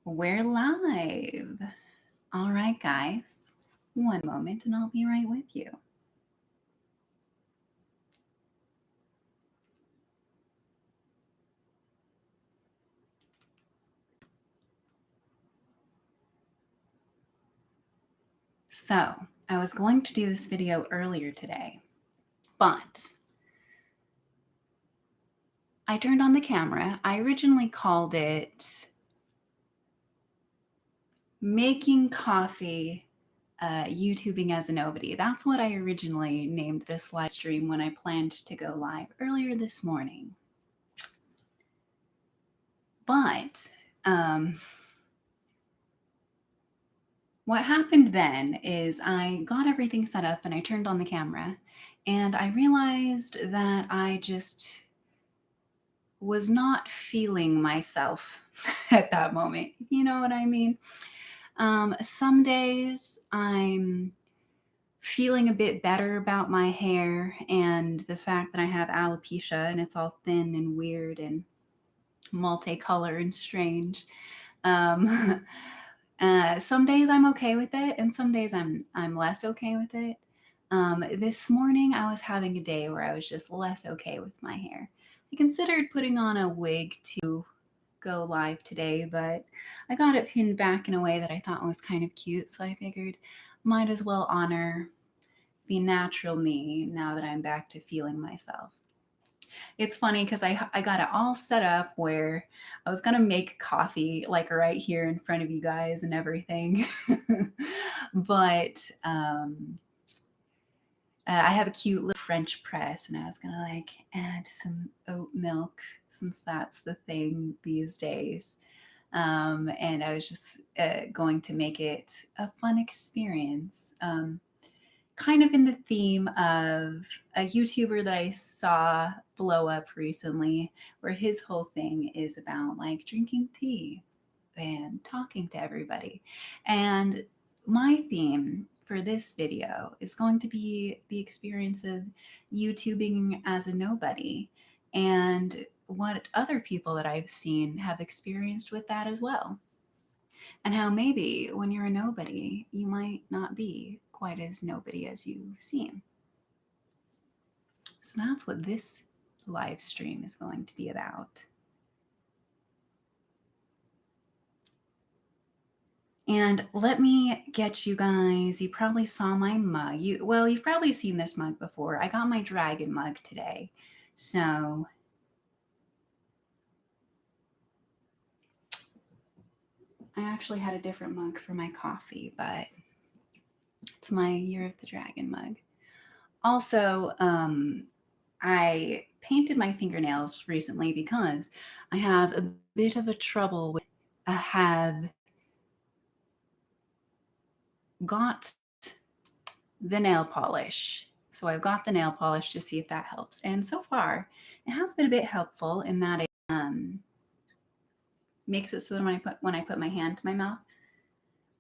We're live. All right, guys. One moment and I'll be right with you. So, I was going to do this video earlier today, but I turned on the camera. I originally called it Making Coffee YouTubing as a Nobody. That's what I originally named this live stream when I planned to go live earlier this morning. But what happened then is I got everything set up and I turned on the camera and I realized that I just was not feeling myself at that moment. You know what I mean? Some days I'm feeling a bit better about my hair and the fact that I have alopecia and it's all thin and weird and multicolor and strange. Um, some days I'm okay with it, and some days I'm less okay with it. This morning I was having a day where I was just less okay with my hair. I considered putting on a wig to go live today, but I got it pinned back in a way that I thought was kind of cute, so I figured might as well honor the natural me now that I'm back to feeling myself. It's funny because I got it all set up where I was gonna make coffee like right here in front of you guys and everything. But I have a cute little French press and I was gonna like add some oat milk since that's the thing these days. And I was just going to make it a fun experience. Kind of in the theme of a YouTuber that I saw blow up recently, where his whole thing is about like drinking tea and talking to everybody. And my theme for this video is going to be the experience of YouTubing as a nobody and what other people that I've seen have experienced with that as well. And how maybe when you're a nobody, you might not be quite as nobody as you seem. So that's what this live stream is going to be about. And let me get you guys, you probably saw my mug. You've probably seen this mug before. I got my dragon mug today. So I actually had a different mug for my coffee, but it's my Year of the Dragon mug. Also, I painted my fingernails recently because I have a bit of a trouble with I have got the nail polish. So I've got the nail polish to see if that helps. And so far, it has been a bit helpful in that it makes it so that when I put my hand to my mouth,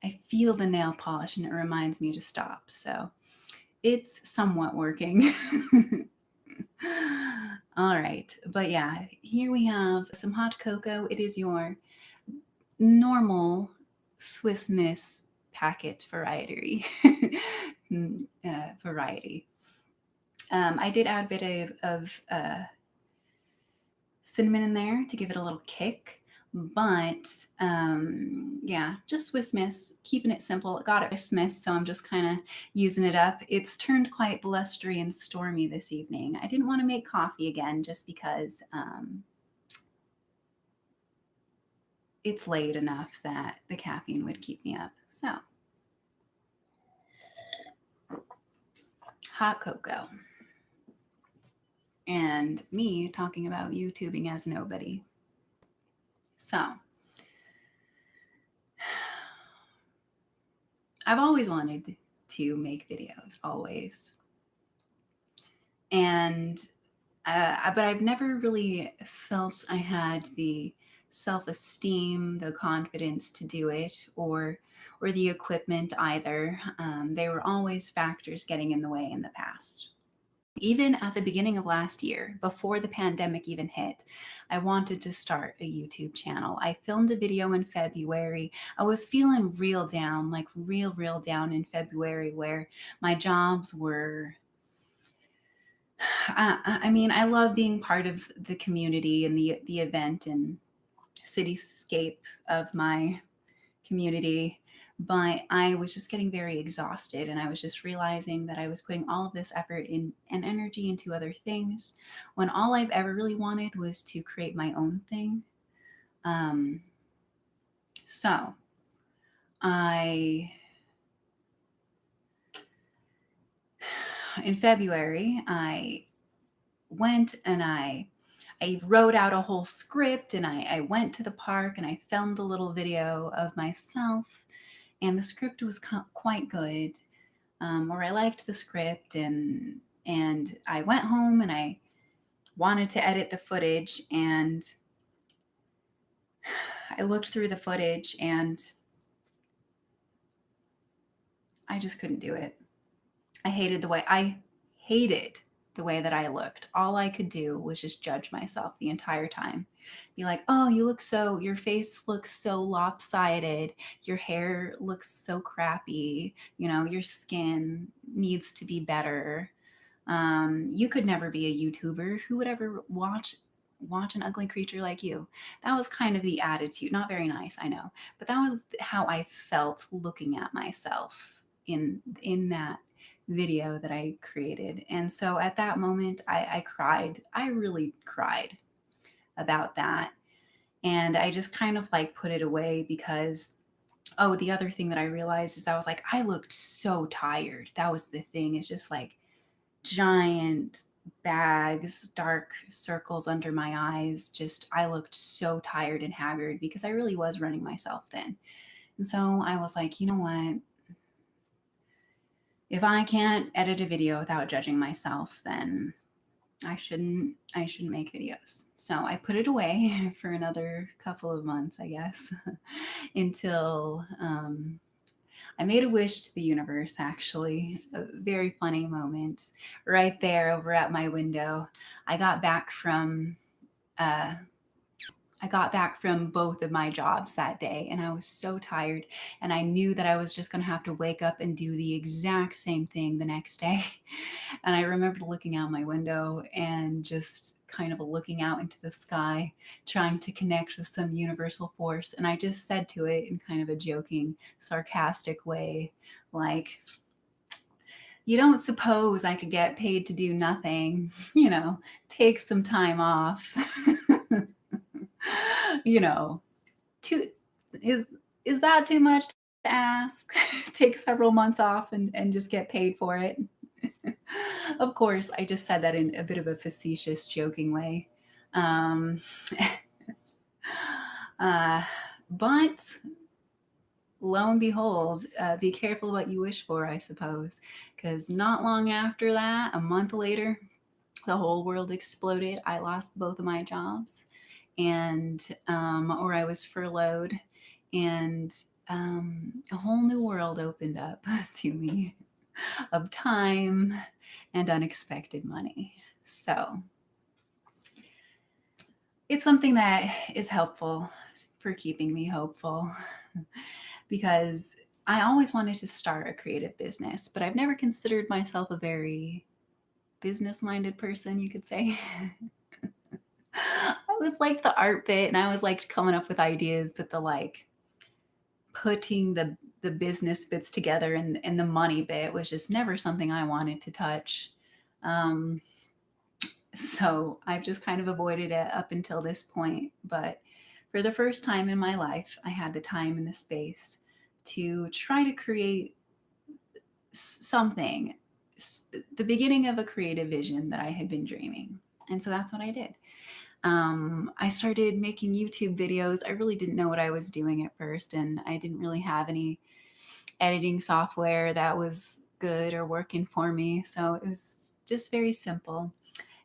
I feel the nail polish and it reminds me to stop. So it's somewhat working. All right. But yeah, here we have some hot cocoa. It is your normal Swiss Miss packet variety. Variety. I did add a bit of cinnamon in there to give it a little kick. But yeah, just Swiss Miss, keeping it simple. Got it Swiss Miss, so I'm just kind of using it up. It's turned quite blustery and stormy this evening. I didn't want to make coffee again just because it's late enough that the caffeine would keep me up. So, hot cocoa. And me talking about YouTubing as nobody. So, I've always wanted to make videos, always. And, but I've never really felt I had the self-esteem, the confidence to do it, or the equipment either. They were always factors getting in the way in the past. Even at the beginning of last year, before the pandemic even hit, I wanted to start a YouTube channel. I filmed a video in February. I was feeling real down, like real down in February, where my jobs were. I mean, I love being part of the community and the event and cityscape of my community, but I was just getting very exhausted, and I was just realizing that I was putting all of this effort in and energy into other things when all I've ever really wanted was to create my own thing. Um, so I, in February, I went and I wrote out a whole script, and I went to the park and I filmed a little video of myself, and the script was quite good. Or I liked the script, and I went home and I wanted to edit the footage, and I looked through the footage and I just couldn't do it. I hated the way that I looked. All I could do was just judge myself the entire time. Be like, "Oh, your face looks so lopsided. Your hair looks so crappy. Your skin needs to be better. You could never be a YouTuber. Who would ever watch an ugly creature like you?" That was kind of the attitude. Not very nice, I know, but that was how I felt looking at myself in that video that I created. And so at that moment, I cried. I really cried about that, and I just kind of like put it away because. Oh, the other thing that I realized is I was like, I looked so tired. That was the thing. It's just like giant bags, dark circles under my eyes. Just, I looked so tired and haggard because I really was running myself thin. And so I was like, you know what? If I can't edit a video without judging myself, then I shouldn't make videos. So I put it away for another couple of months, I guess, until I made a wish to the universe, actually. A very funny moment right there over at my window. I got back from uh, I got back from both of my jobs that day, and I was so tired, and I knew that I was just going to have to wake up and do the exact same thing the next day. And I remembered looking out my window and just kind of looking out into the sky, trying to connect with some universal force. And I just said to it in kind of a joking, sarcastic way, like, "You don't suppose I could get paid to do nothing, take some time off." you know, too is is that too much to ask? Take several months off and just get paid for it? Of course, I just said that in a bit of a facetious, joking way. Um, uh, but lo and behold, be careful what you wish for, I suppose, because not long after that, a month later, the whole world exploded. I lost both of my jobs, and or I was furloughed, and a whole new world opened up to me of time and unexpected money. So it's something that is helpful for keeping me hopeful because I always wanted to start a creative business, but I've never considered myself a very business minded person, you could say. I was like the art bit, and I was like coming up with ideas, but the like putting the business bits together and the money bit was just never something I wanted to touch. Um, so I've just kind of avoided it up until this point. But for the first time in my life, I had the time and the space to try to create something, the beginning of a creative vision that I had been dreaming. And so that's what I did. I started making YouTube videos. I really didn't know what I was doing at first, and I didn't really have any editing software that was good or working for me. So it was just very simple.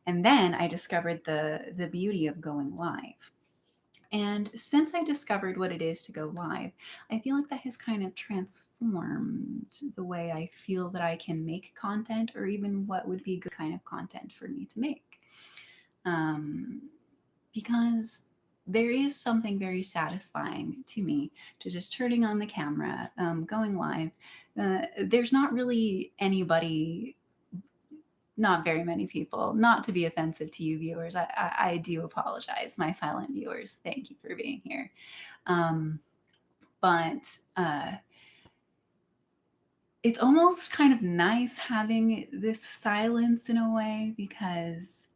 And then I discovered the beauty of going live. And since I discovered what it is to go live, I feel like that has kind of transformed the way I feel that I can make content, or even what would be good kind of content for me to make. Um, because there is something very satisfying to me to just turning on the camera, going live. There's not really anybody, not very many people, not to be offensive to you viewers. I do apologize, my silent viewers. Thank you for being here. Um, but it's almost kind of nice having this silence in a way, because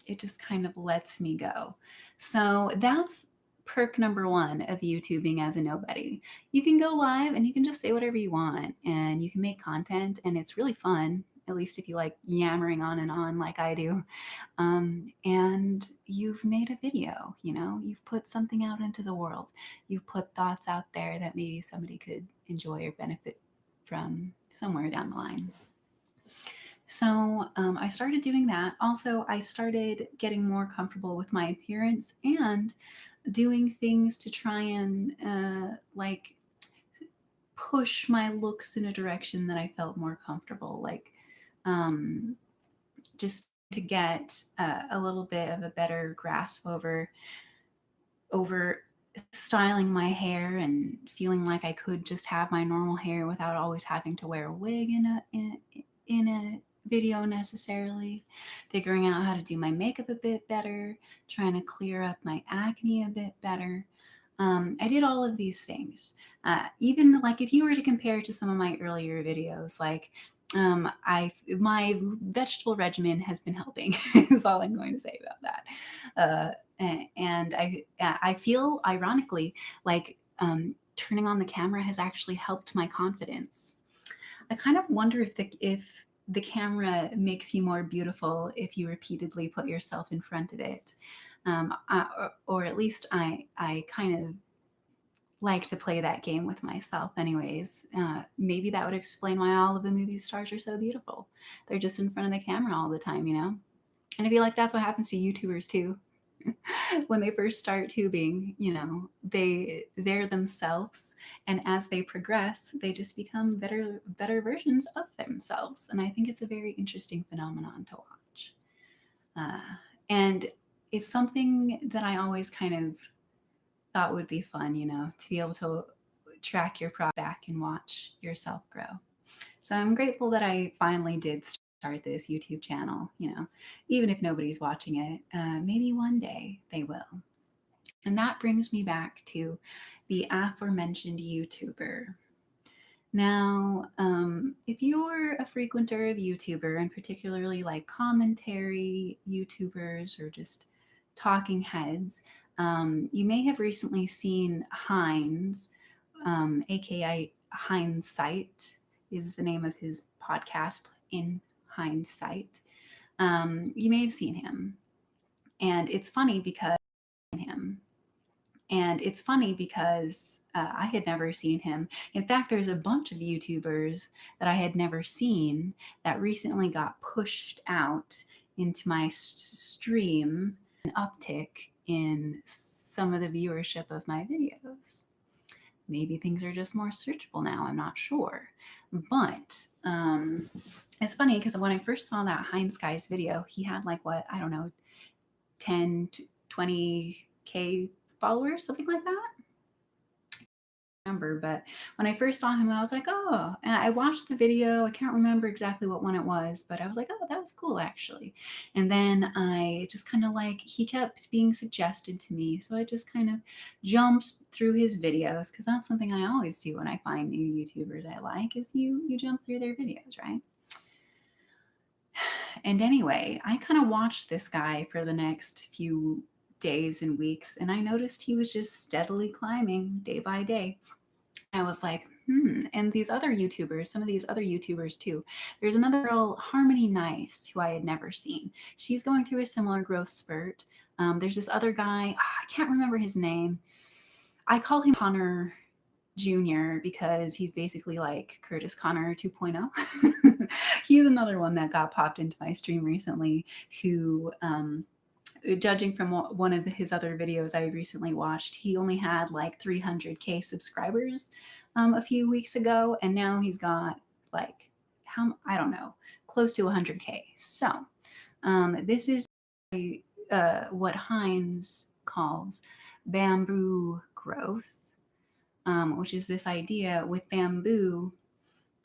it just kind of lets me go. So that's perk number one of YouTubing as a nobody. You can go live and you can just say whatever you want, and you can make content, and it's really fun, at least if you like yammering on and on like I do. And you've made a video, you know, you've put something out into the world. You've put thoughts out there that maybe somebody could enjoy or benefit from somewhere down the line. So I started doing that. Also, I started getting more comfortable with my appearance and doing things to try and like push my looks in a direction that I felt more comfortable. Like um, just to get a little bit of a better grasp over styling my hair and feeling like I could just have my normal hair without always having to wear a wig in a video necessarily, figuring out how to do my makeup a bit better, trying to clear up my acne a bit better. I did all of these things. Even like if you were to compare to some of my earlier videos, like my vegetable regimen has been helping. Is all I'm going to say about that. And I feel ironically like turning on the camera has actually helped my confidence. I kind of wonder if the camera makes you more beautiful if you repeatedly put yourself in front of it. Or at least I kind of like to play that game with myself anyways. Maybe that would explain why all of the movie stars are so beautiful. They're just in front of the camera all the time, you know? And I feel like that's what happens to YouTubers too. When they first start tubing, you know, they're themselves, and as they progress, they just become better versions of themselves. And I think it's a very interesting phenomenon to watch. And it's something that I always kind of thought would be fun, you know, to be able to track your progress back and watch yourself grow. So I'm grateful that I finally did start this YouTube channel, you know, even if nobody's watching it, maybe one day they will. And that brings me back to the aforementioned YouTuber. Now, if you're a frequenter of YouTuber, and particularly like commentary YouTubers or just talking heads, you may have recently seen HINDZ, aka Hindsight is the name of his podcast, In Hindsight. You may have seen him, and it's funny because him. And it's funny because I had never seen him. In fact, there's a bunch of YouTubers that I had never seen that recently got pushed out into my stream, an uptick in some of the viewership of my videos. Maybe things are just more searchable now. I'm not sure. But it's funny because when I first saw that Heinz guy's video, he had like what, I don't know, 10 to 20K followers, something like that. Number, but when I first saw him, I was like, oh, and I watched the video. I can't remember exactly what one it was, but I was like, oh, that was cool actually. And then I just kind of like, he kept being suggested to me. So I just kind of jumped through his videos, because that's something I always do when I find new YouTubers I like, is you jump through their videos, right? And anyway, I kind of watched this guy for the next few days and weeks, and I noticed he was just steadily climbing day by day. I was like, and these other YouTubers, some of these other YouTubers too. There's another girl, Harmony Nice, who I had never seen. She's going through a similar growth spurt. There's this other guy, I can't remember his name. I call him Connor Jr. because he's basically like Curtis Connor 2.0. He's another one that got popped into my stream recently, who judging from one of his other videos I recently watched, he only had like 300K subscribers a few weeks ago, and now he's got like how I don't know, close to 100K. So this is what HINDZ calls bamboo growth, which is this idea with bamboo.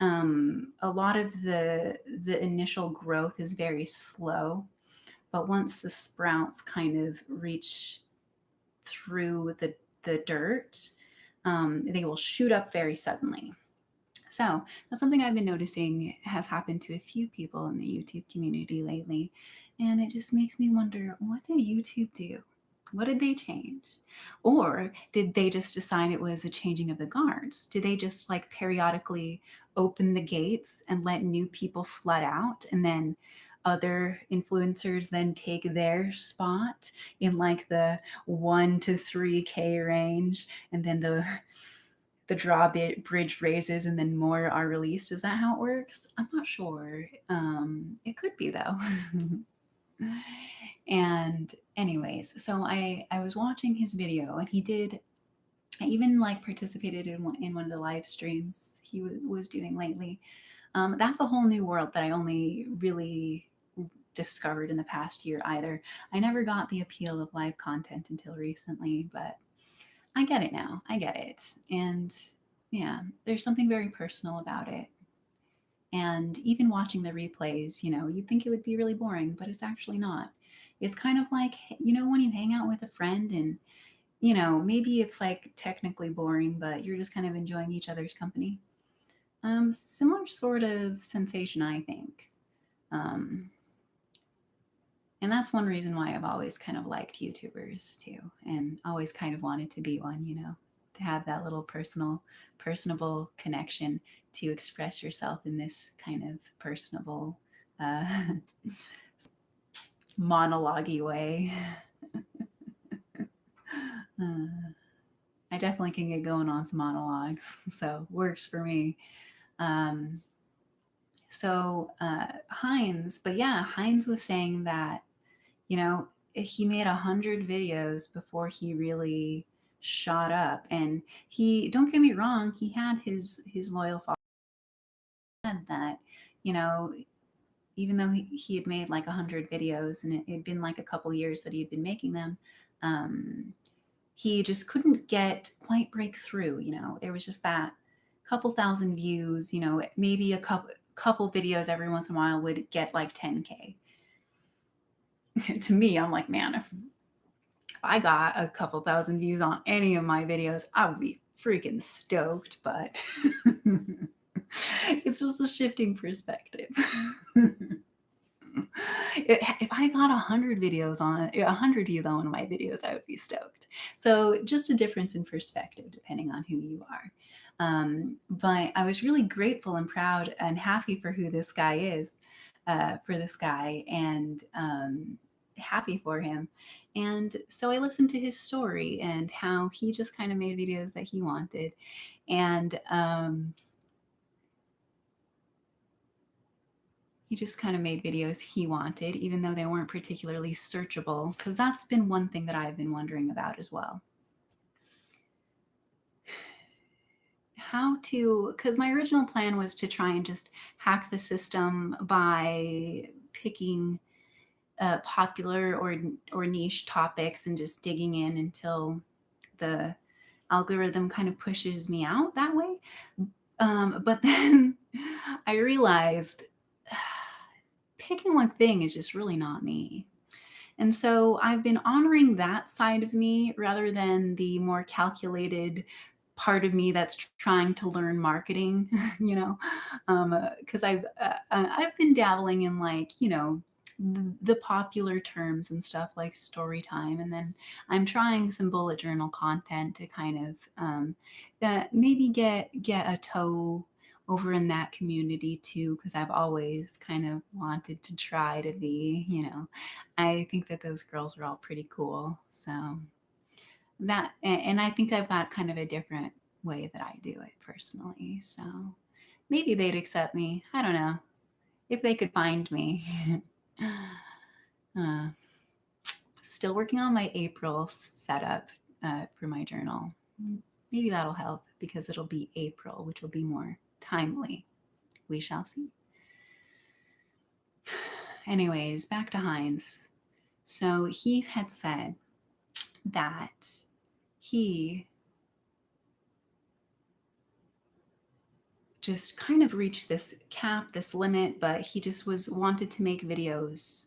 A lot of the initial growth is very slow, but once the sprouts kind of reach through the dirt, they will shoot up very suddenly. So that's something I've been noticing has happened to a few people in the YouTube community lately. And it just makes me wonder, what did YouTube do? What did they change? Or did they just decide it was a changing of the guards? Did they just like periodically open the gates and let new people flood out, and then other influencers then take their spot in like the 1 to 3K range, and then the drawbridge raises and then more are released? Is that how it works? I'm not sure. It could be though. And anyways, so I was watching his video, and I even like participated in one of the live streams he was doing lately. That's a whole new world that I only really discovered in the past year either. I never got the appeal of live content until recently, but I get it now. I get it. And yeah, there's something very personal about it. And even watching the replays, you'd think it would be really boring, but it's actually not. It's kind of like, when you hang out with a friend and, maybe it's like technically boring, but you're just kind of enjoying each other's company. Similar sort of sensation, I think. Um, and that's one reason why I've always kind of liked YouTubers too, and always kind of wanted to be one, to have that little personable connection to express yourself in this kind of personable, uh, monologue-y way. uh, I definitely can get going on some monologues, so works for me. Um, HINDZ, but yeah, HINDZ was saying that, he made 100 videos before he really shot up. And don't get me wrong, he had his loyal followers that, you know, even though he had made like 100 videos and it had been like a couple years that he had been making them, um, he just couldn't quite break through. There was just that couple thousand views, maybe a couple videos every once in a while would get like 10K. To me, I'm like, man, if I got a couple thousand views on any of my videos, I would be freaking stoked, but it's just a shifting perspective. If I got 100 videos on 100 views on one of my videos, I would be stoked. So just a difference in perspective depending on who you are. But I was really grateful and proud and happy for who this guy is, for this guy, and happy for him. And so I listened to his story and how he just kind of made videos that he wanted. And he just kind of made videos he wanted, even though they weren't particularly searchable, because that's been one thing that I've been wondering about as well. Because my original plan was to try and just hack the system by picking popular or niche topics and just digging in until the algorithm kind of pushes me out that way. But then I realized picking one thing is just really not me. And so I've been honoring that side of me rather than the more calculated part of me that's trying to learn marketing, because I've been dabbling in like, the popular terms and stuff like story time. And then I'm trying some bullet journal content to kind of that maybe get a toe over in that community too, because I've always kind of wanted to try to be, I think that those girls are all pretty cool. So and I think I've got kind of a different way that I do it personally. So maybe they'd accept me. I don't know if they could find me. uh, Still working on my April setup for my journal. Maybe that'll help because it'll be April, which will be more timely. We shall see. Anyways, back to HINDZ. So he had said that he just kind of reached this cap, this limit, but he just wanted to make videos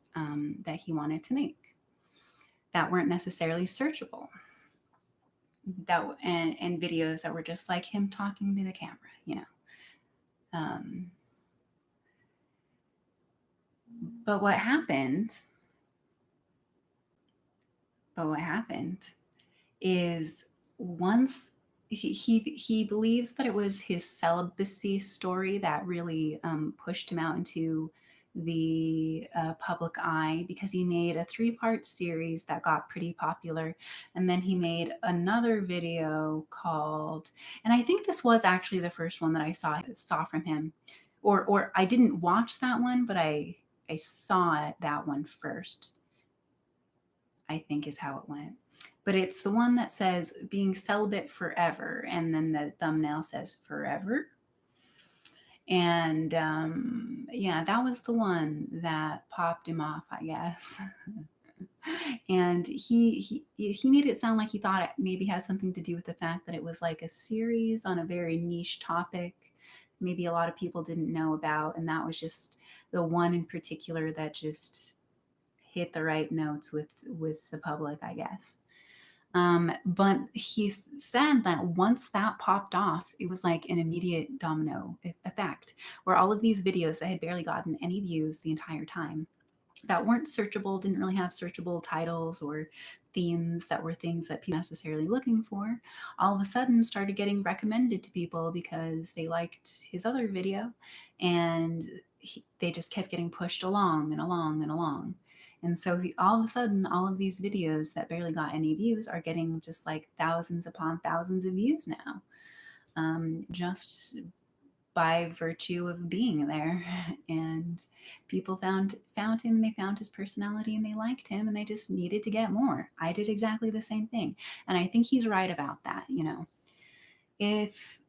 that he wanted to make that weren't necessarily searchable. And videos that were just like him talking to the camera, you know. But what happened is once he believes that it was his celibacy story that really pushed him out into the public eye, because he made a 3-part series that got pretty popular, and then he made another video called, and I think this was actually the first one that I saw from him, or I didn't watch that one, but I saw that one first, I think is how it went. But it's the one that says being celibate forever, and then the thumbnail says forever. And yeah, that was the one that popped him off, I guess. And he made it sound like he thought it maybe has something to do with the fact that it was like a series on a very niche topic, maybe a lot of people didn't know about, and that was just the one in particular that just hit the right notes with the public, I guess. But he said that once that popped off, it was like an immediate domino effect, where all of these videos that had barely gotten any views the entire time, that weren't searchable, didn't really have searchable titles or themes that were things that people were necessarily looking for, all of a sudden started getting recommended to people because they liked his other video, and they just kept getting pushed along and along and along. And so all of a sudden, all of these videos that barely got any views are getting just like thousands upon thousands of views now, just by virtue of being there. And people found him, they found his personality, and they liked him, and they just needed to get more. I did exactly the same thing, and I think he's right about that. You know, if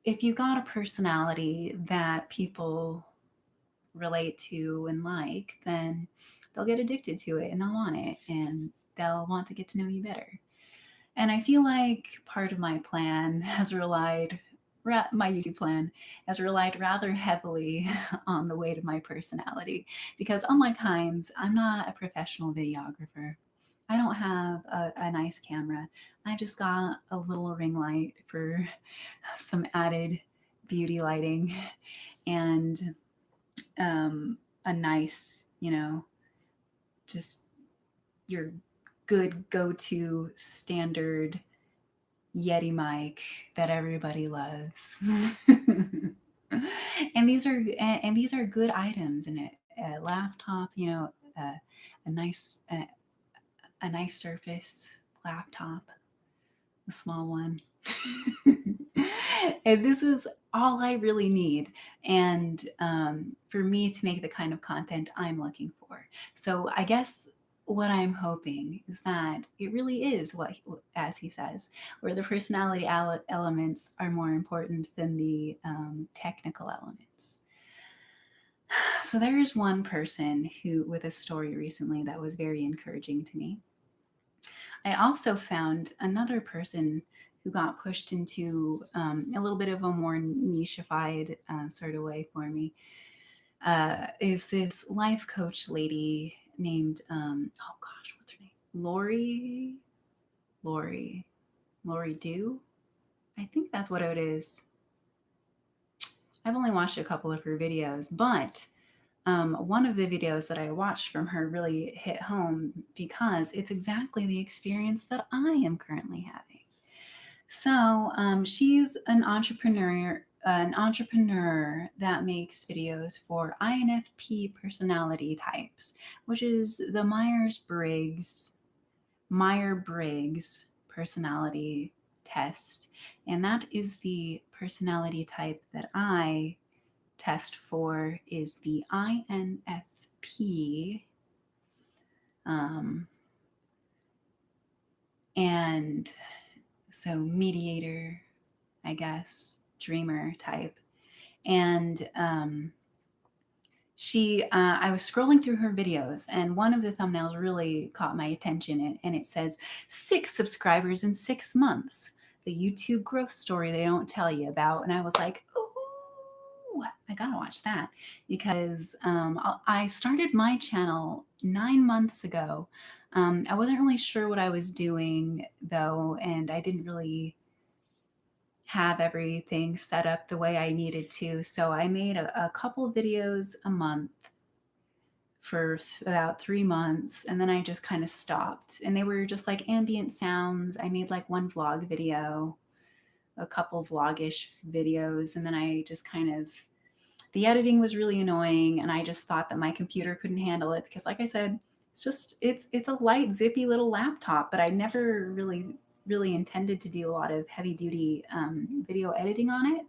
you got a personality that people relate to and like, then they'll get addicted to it, and they'll want it, and they'll want to get to know you better. And I feel like part of my plan has relied, my YouTube plan has relied rather heavily on the weight of my personality, because unlike HINDZ, I'm not a professional videographer. I don't have a nice camera. I just got a little ring light for some added beauty lighting, and a nice, you know, just your good go-to standard Yeti mic that everybody loves. And these are good items in it. A laptop, you know, a nice a nice Surface laptop, a small one. And this is all I really need, and for me to make the kind of content I'm looking for. So I guess what I'm hoping is that it really is what, as he says, where the personality elements are more important than the technical elements. So there's one person who, with a story recently that was very encouraging to me. I also found another person who got pushed into a little bit of a more nicheified sort of way for me, is this life coach lady named, oh gosh, what's her name? Lori Dew? I think that's what it is. I've only watched a couple of her videos, but one of the videos that I watched from her really hit home because it's exactly the experience that I am currently having. So she's an entrepreneur that makes videos for INFP personality types, which is the Myers-Briggs personality test. And that is the personality type that I test for, is the INFP. And so mediator, I guess, dreamer type. And I was scrolling through her videos, and one of the thumbnails really caught my attention, and it says 6 subscribers in 6 months, the YouTube growth story they don't tell you about. And I was like, ooh, I gotta watch that, because I started my channel 9 months ago. I wasn't really sure what I was doing though, and I didn't really have everything set up the way I needed to. So I made a couple videos a month for about 3 months, and then I just kind of stopped. And they were just like ambient sounds. I made like one vlog video, a couple vlogish videos, and then I just kind of, the editing was really annoying, and I just thought that my computer couldn't handle it because, like I said, it's a light, zippy little laptop, but I never really intended to do a lot of heavy duty video editing on it.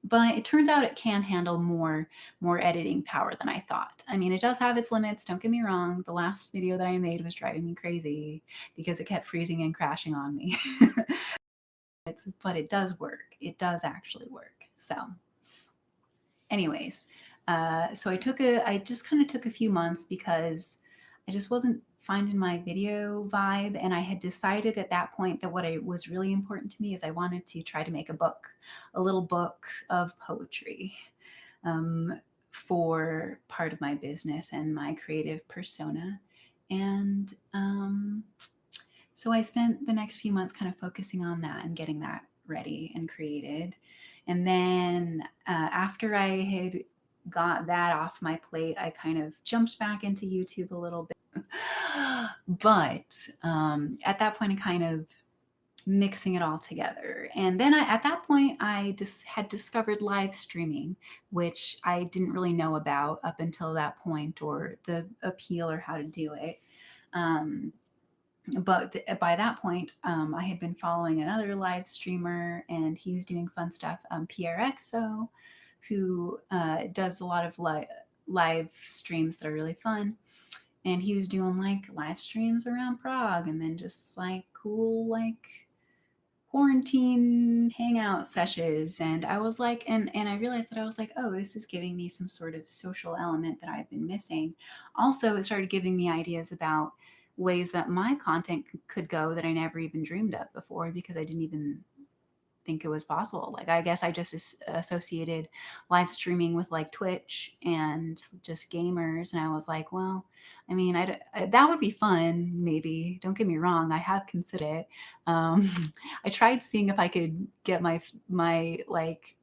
But it turns out it can handle more editing power than I thought. I mean, it does have its limits, don't get me wrong. The last video that I made was driving me crazy because it kept freezing and crashing on me. But it does work. It does actually work. So anyways, so I just kind of took a few months because I just wasn't finding my video vibe. And I had decided at that point that what was really important to me is I wanted to try to make a little book of poetry, for part of my business and my creative persona. And so I spent the next few months kind of focusing on that and getting that ready and created. And then after I had got that off my plate, I kind of jumped back into YouTube a little bit. But at that point, I kind of mixing it all together. And then at that point, I just had discovered live streaming, which I didn't really know about up until that point, or the appeal or how to do it. But by that point, I had been following another live streamer, and he was doing fun stuff, PRXO, who does a lot of live streams that are really fun. And he was doing like live streams around Prague, and then just like cool, like quarantine hangout sessions. And I was like, and I realized that I was like, oh, this is giving me some sort of social element that I've been missing. Also, it started giving me ideas about ways that my content could go that I never even dreamed of before, because I didn't even think it was possible. Like, I guess I just associated live streaming with like Twitch and just gamers. And I was like, well, I mean, that would be fun, maybe. Don't get me wrong. I have considered it. I tried seeing if I could get my like,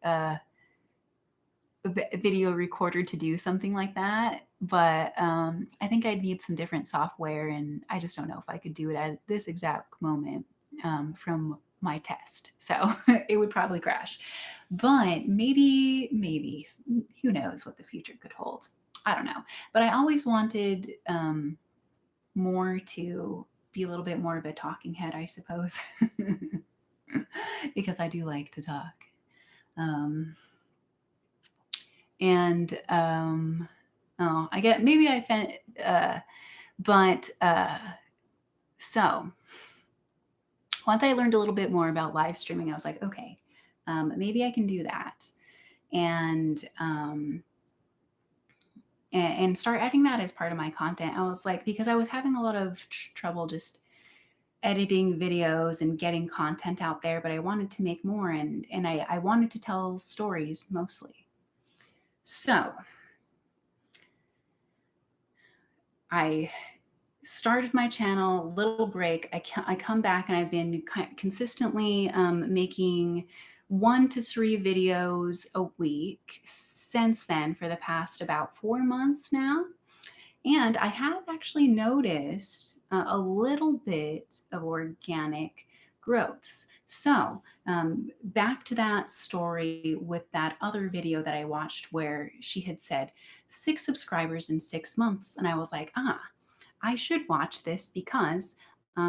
video recorder to do something like that. But I think I'd need some different software, and I just don't know if I could do it at this exact moment, from my test. So it would probably crash. But maybe, who knows what the future could hold. I don't know. But I always wanted more to be a little bit more of a talking head, I suppose, because I do like to talk. And oh, I get, maybe I found, but so once I learned a little bit more about live streaming, I was like, okay, maybe I can do that, and start adding that as part of my content. I was like, because I was having a lot of trouble just editing videos and getting content out there, but I wanted to make more, and I wanted to tell stories mostly. So I started my channel, little break. I come back, and I've been consistently making 1 to 3 videos a week since then, for the past about 4 months now. And I have actually noticed a little bit of organic growths. So back to that story with that other video that I watched, where she had said 6 subscribers in 6 months. And I was like, I should watch this, because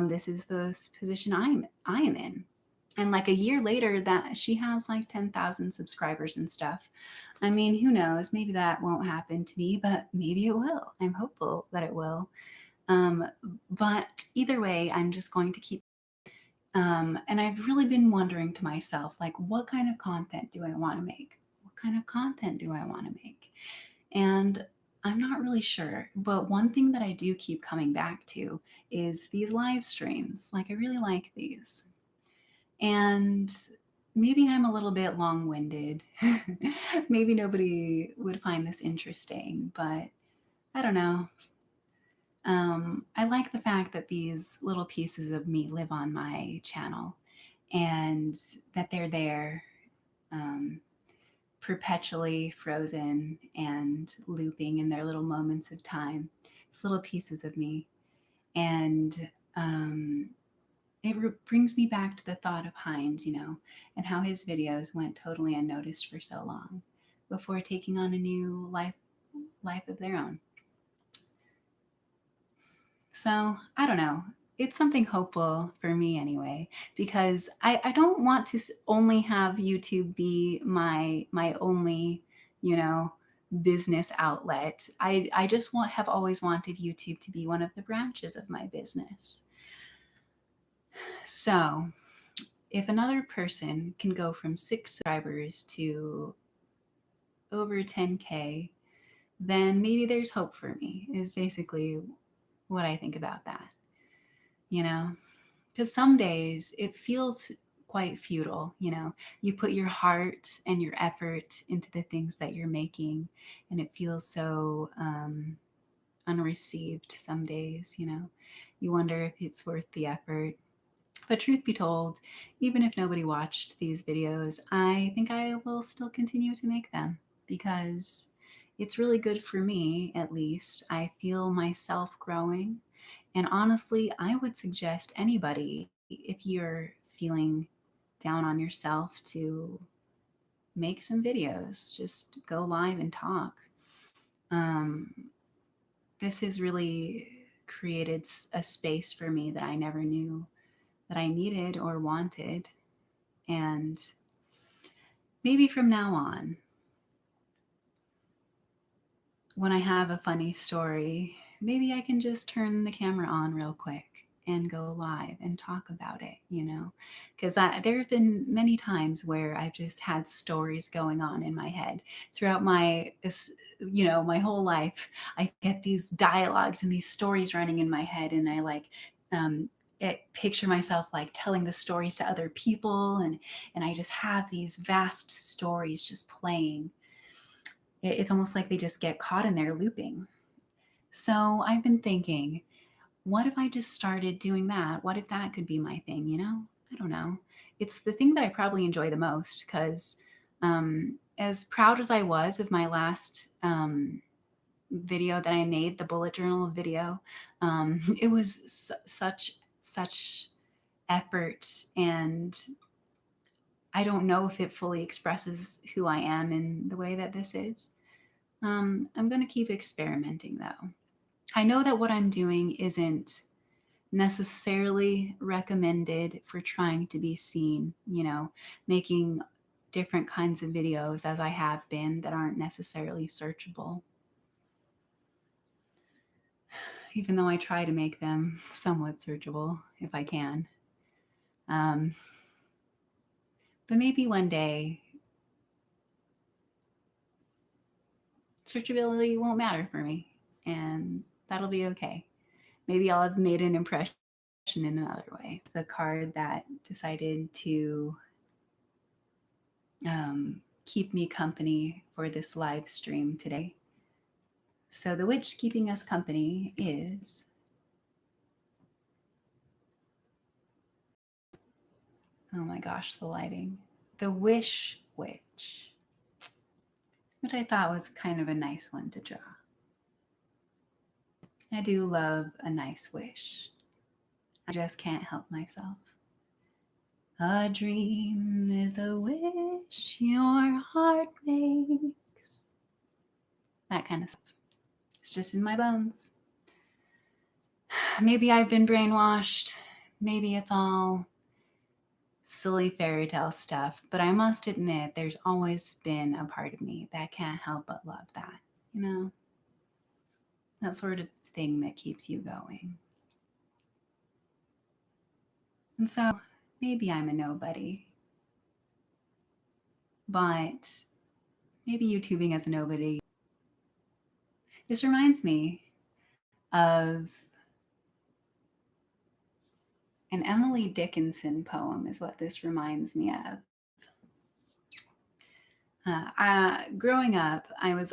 this is the position I am in. And like a year later, that she has like 10,000 subscribers and stuff. I mean, who knows? Maybe that won't happen to me, but maybe it will. I'm hopeful that it will. Um, but either way, I'm just going to keep. And I've really been wondering to myself, like, what kind of content do I want to make? What kind of content do I want to make? And I'm not really sure. But one thing that I do keep coming back to is these live streams. Like, I really like these. And maybe I'm a little bit long winded. Maybe nobody would find this interesting, but I don't know. I like the fact that these little pieces of me live on my channel and that they're there, um, perpetually frozen and looping in their little moments of time. It's little pieces of me. And it brings me back to the thought of HINDZ, and how his videos went totally unnoticed for so long before taking on a new life of their own. So I don't know. It's something hopeful for me anyway, because I don't want to only have YouTube be my only, you know, business outlet. I just have always wanted YouTube to be one of the branches of my business. So if another person can go from 6 subscribers to over 10K, then maybe there's hope for me, is basically what I think about that, you know? Because some days it feels quite futile. You put your heart and your effort into the things that you're making, and it feels so unreceived some days. You wonder if it's worth the effort. But truth be told, even if nobody watched these videos, I think I will still continue to make them because it's really good for me, at least. I feel myself growing. And honestly, I would suggest anybody, if you're feeling down on yourself, to make some videos. Just go live and talk. Um, this has really created a space for me that I never knew that I needed or wanted. And maybe from now on, when I have a funny story, maybe I can just turn the camera on real quick and go live and talk about it. Because there have been many times where I've just had stories going on in my head throughout my whole life. I get these dialogues and these stories running in my head, and I um, picture myself like telling the stories to other people, and I just have these vast stories just playing. It's almost like they just get caught in there looping. So I've been thinking, what if I just started doing that? What if that could be my thing? I don't know. It's the thing that I probably enjoy the most because, as proud as I was of my last video that I made, the bullet journal video, it was such effort, and I don't know if it fully expresses who I am in the way that this is. I'm going to keep experimenting though. I know that what I'm doing isn't necessarily recommended for trying to be seen, making different kinds of videos as I have been that aren't necessarily searchable, even though I try to make them somewhat searchable if I can. Um, but maybe one day searchability won't matter for me, and that'll be okay. Maybe I'll have made an impression in another way. The card that decided to keep me company for this live stream today. So the witch keeping us company is, oh my gosh, the lighting, the Wish Witch, which I thought was kind of a nice one to draw. I do love a nice wish. I just can't help myself. A dream is a wish your heart makes. That kind of stuff. It's just in my bones. Maybe I've been brainwashed. Maybe it's all silly fairy tale stuff, but I must admit there's always been a part of me that can't help but love that, that sort of thing that keeps you going. And so maybe I'm a nobody, but maybe YouTubing as a nobody. This reminds me of an Emily Dickinson poem, is what this reminds me of. Growing up, I was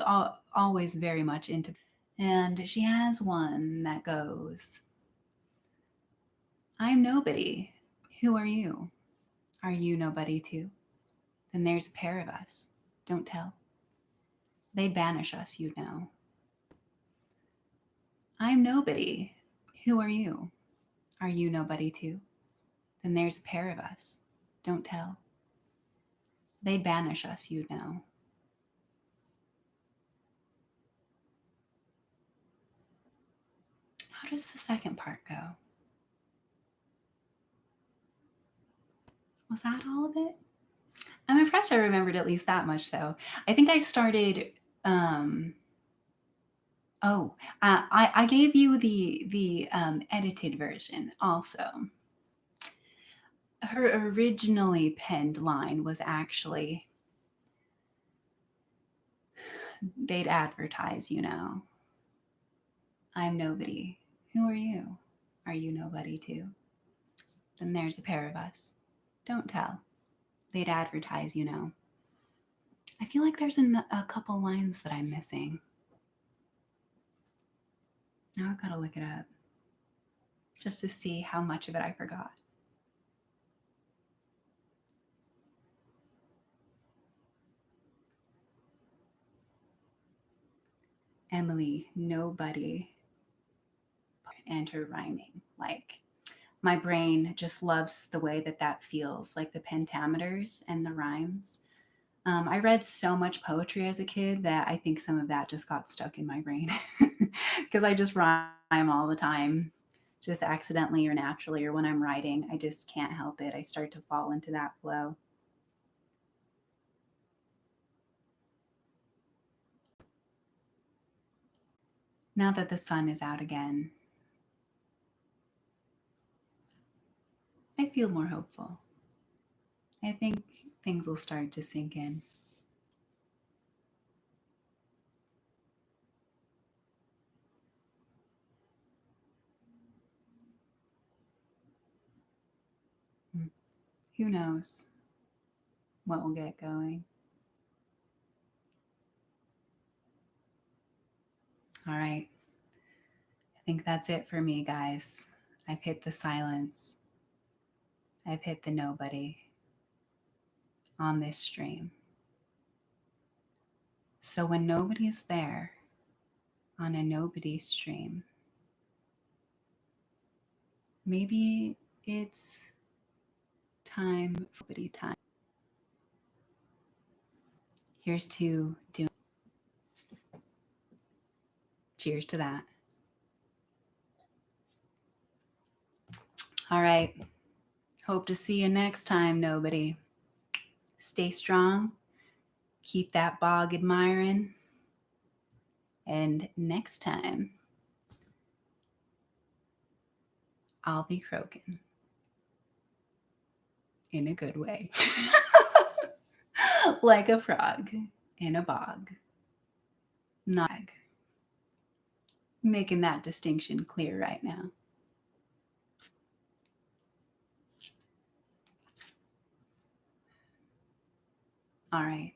always very much into, and she has one that goes, I'm nobody. Who are you? Are you nobody too? Then there's a pair of us. Don't tell. They'd banish us, you know. I'm nobody. Who are you? Are you nobody too? Then there's a pair of us. Don't tell. They'd banish us, you know. How does the second part go? Was that all of it? I'm impressed I remembered at least that much, though. I think I started. I gave you the edited version also. Her originally penned line was actually, they'd advertise, you know. I'm nobody. Who are you? Are you nobody too? Then there's a pair of us. Don't tell. They'd advertise, you know. I feel like there's a couple lines that I'm missing. Now I've got to look it up just to see how much of it I forgot. Emily, nobody, and her rhyming. Like, my brain just loves the way that feels, like the pentameters and the rhymes. I read so much poetry as a kid that I think some of that just got stuck in my brain because I just rhyme all the time, just accidentally or naturally, or when I'm writing, I just can't help it. I start to fall into that flow. Now that the sun is out again, I feel more hopeful. I think things will start to sink in. Who knows what will get going? All right. I think that's it for me, guys. I've hit the silence. I've hit the nobody on this stream. So when nobody's there on a nobody stream, maybe it's time for nobody time. Here's to doing. Cheers to that. All right. Hope to see you next time, nobody. Stay strong. Keep that bog admiring. And next time, I'll be croaking. In a good way. Like a frog in a bog. Not making that distinction clear right now. All right.